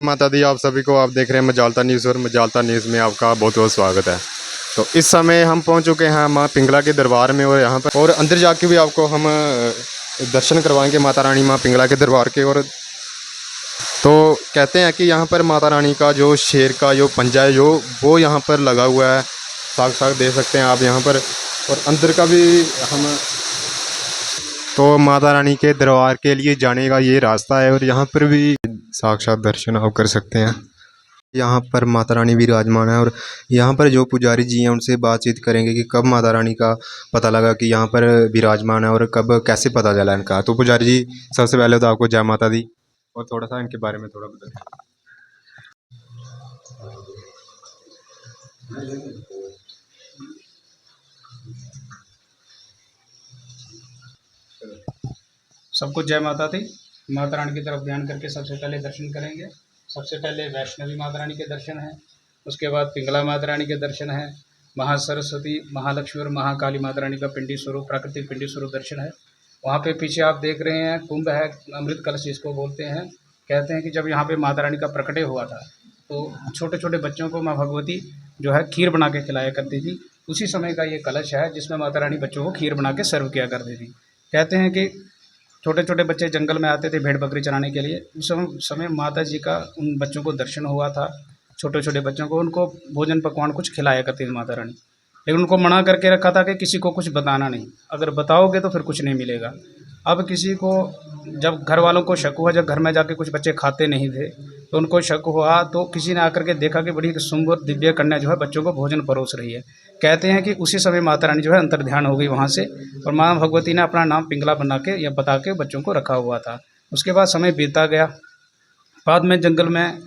माता दी आप सभी को। आप देख रहे हैं मजालता न्यूज़ और मजालता न्यूज़ में आपका बहुत बहुत स्वागत है। तो इस समय हम पहुंच चुके हैं माँ पिंगला के दरबार में और यहाँ पर और अंदर जाके भी आपको हम दर्शन करवाएंगे माता रानी माँ पिंगला के दरबार के। और तो कहते हैं कि यहाँ पर माता रानी का जो शेर का जो पंजा है जो वो यहाँ पर लगा हुआ है, साक्षात देख सकते हैं आप यहाँ पर। और अंदर का भी हम तो माता रानी के दरबार के लिए जाने का ये रास्ता है और यहाँ पर भी साक्षात दर्शन आप कर सकते हैं। यहाँ पर माता रानी विराजमान है और यहाँ पर जो पुजारी जी हैं उनसे बातचीत करेंगे कि कब माता रानी का पता लगा कि यहाँ पर विराजमान है और कब कैसे पता चला इनका। तो पुजारी जी, सबसे पहले तो आपको जय माता दी और थोड़ा सा इनके बारे में थोड़ा बताएं। सबको जय माता दी। माता रानी की तरफ ध्यान करके सबसे पहले दर्शन करेंगे। सबसे पहले वैष्णवी माता रानी के दर्शन हैं, उसके बाद पिंगला माता रानी के दर्शन हैं, महासरस्वती, महालक्ष्मी और महाकाली माता रानी का पिंडी स्वरूप, प्राकृतिक पिंडी स्वरूप दर्शन है। वहाँ पे पीछे आप देख रहे हैं कुंभ है, अमृत कलश जिसको बोलते हैं। कहते हैं कि जब यहाँ पे माता रानी का प्रकटे हुआ था तो छोटे छोटे बच्चों को माँ भगवती जो है खीर बना के खिलाया करती थी। उसी समय का ये कलश है जिसमें माता रानी बच्चों को खीर बना के सर्व किया करती थी। कहते हैं कि छोटे छोटे बच्चे जंगल में आते थे भेड़ बकरी चराने के लिए। उस समय माता जी का उन बच्चों को दर्शन हुआ था। छोटे छोटे बच्चों को उनको भोजन पकवान कुछ खिलाया करती थी माता रानी, लेकिन उनको मना करके रखा था कि किसी को कुछ बताना नहीं, अगर बताओगे तो फिर कुछ नहीं मिलेगा। अब किसी को जब घर वालों को शक हुआ, जब घर में जाके कुछ बच्चे खाते नहीं थे तो उनको शक हुआ, तो किसी ने आकर के देखा कि बड़ी सुंदर दिव्य कन्या जो है बच्चों को भोजन परोस रही है। कहते हैं कि उसी समय माता रानी जो है अंतर्ध्यान हो गई वहाँ से और माँ भगवती ने अपना नाम पिंगला बना के या बता के बच्चों को रखा हुआ था। उसके बाद समय बीतता गया। बाद में जंगल में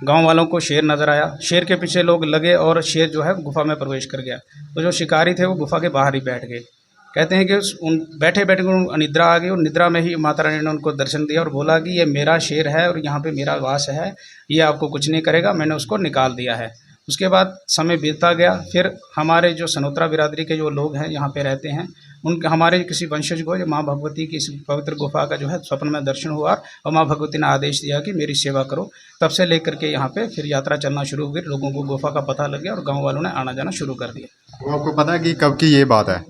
गांव वालों को शेर नज़र आया। शेर के पीछे लोग लगे और शेर जो है गुफा में प्रवेश कर गया। तो जो शिकारी थे वो गुफा के बाहर ही बैठ गए। कहते हैं कि उन बैठे बैठे उनको निद्रा आ गई और निद्रा में ही माता रानी ने उनको दर्शन दिया और बोला कि ये मेरा शेर है और यहाँ पे मेरा वास है, ये आपको कुछ नहीं करेगा, मैंने उसको निकाल दिया है। उसके बाद समय बीतता गया। फिर हमारे जो सनोत्रा बिरादरी के जो लोग हैं यहाँ पे रहते हैं, उनके हमारे किसी वंशज को माँ भगवती की इस पवित्र गुफा का जो है स्वप्न में दर्शन हुआ और माँ भगवती ने आदेश दिया कि मेरी सेवा करो। तब से लेकर के यहाँ पे फिर यात्रा चलना शुरू हो गई। लोगों को गुफा का पता लग गया और गाँव वालों ने आना जाना शुरू कर दिया। तो आपको पता है कि कब की ये बात है?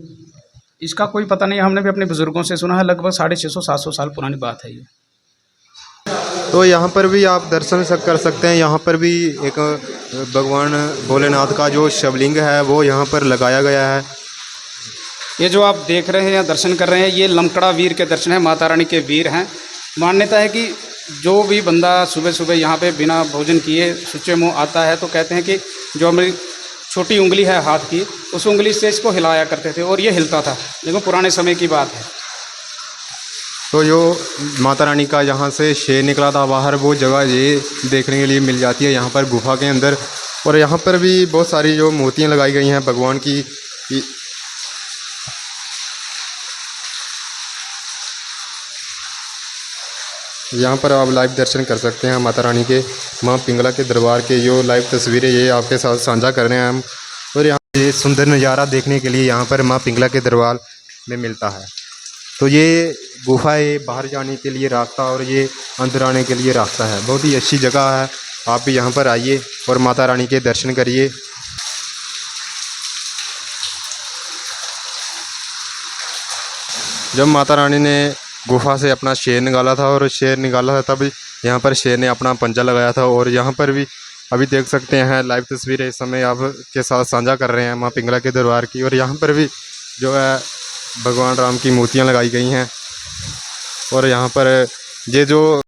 इसका कोई पता नहीं, हमने भी अपने बुजुर्गों से सुना है। लगभग 650-700 साल पुरानी बात है ये। तो यहाँ पर भी आप दर्शन कर सकते हैं। यहाँ पर भी एक भगवान भोलेनाथ का जो शिवलिंग है वो यहाँ पर लगाया गया है। ये जो आप देख रहे हैं या दर्शन कर रहे हैं, ये लमकड़ा वीर के दर्शन है, माता रानी के वीर हैं। मान्यता है कि जो भी बंदा सुबह सुबह यहाँ पे बिना भोजन किए सुच्चे मुँह आता है तो कहते हैं कि जो हमारी छोटी उंगली है हाथ की, उस उंगली से इसको हिलाया करते थे और ये हिलता था, लेकिन पुराने समय की बात है। तो जो माता रानी का यहाँ से शेर निकला था बाहर, वो जगह ये देखने के लिए मिल जाती है यहाँ पर गुफा के अंदर। और यहाँ पर भी बहुत सारी जो मूर्तियाँ लगाई गई हैं भगवान की। यहाँ पर आप लाइव दर्शन कर सकते हैं माता रानी के, माँ पिंगला के दरबार के जो लाइव तस्वीरें ये आपके साथ साझा कर रहे हैं हम। और यहाँ ये सुंदर नज़ारा देखने के लिए यहाँ पर माँ पिंगला के दरबार में मिलता है। तो ये गुफा है, बाहर जाने के लिए रास्ता और ये अंदर आने के लिए रास्ता है। बहुत ही अच्छी जगह है, आप भी यहाँ पर आइए और माता रानी के दर्शन करिए। जब माता रानी ने गुफा से अपना शेर निकाला था और शेर निकाला था तब यहाँ पर शेर ने अपना पंजा लगाया था। और यहाँ पर भी अभी देख सकते हैं लाइव तस्वीरें इस समय आपके साथ साझा कर रहे हैं माँ पिंगला के दरबार की। और यहाँ पर भी जो है भगवान राम की मूर्तियाँ लगाई गई हैं। और यहाँ पर ये जो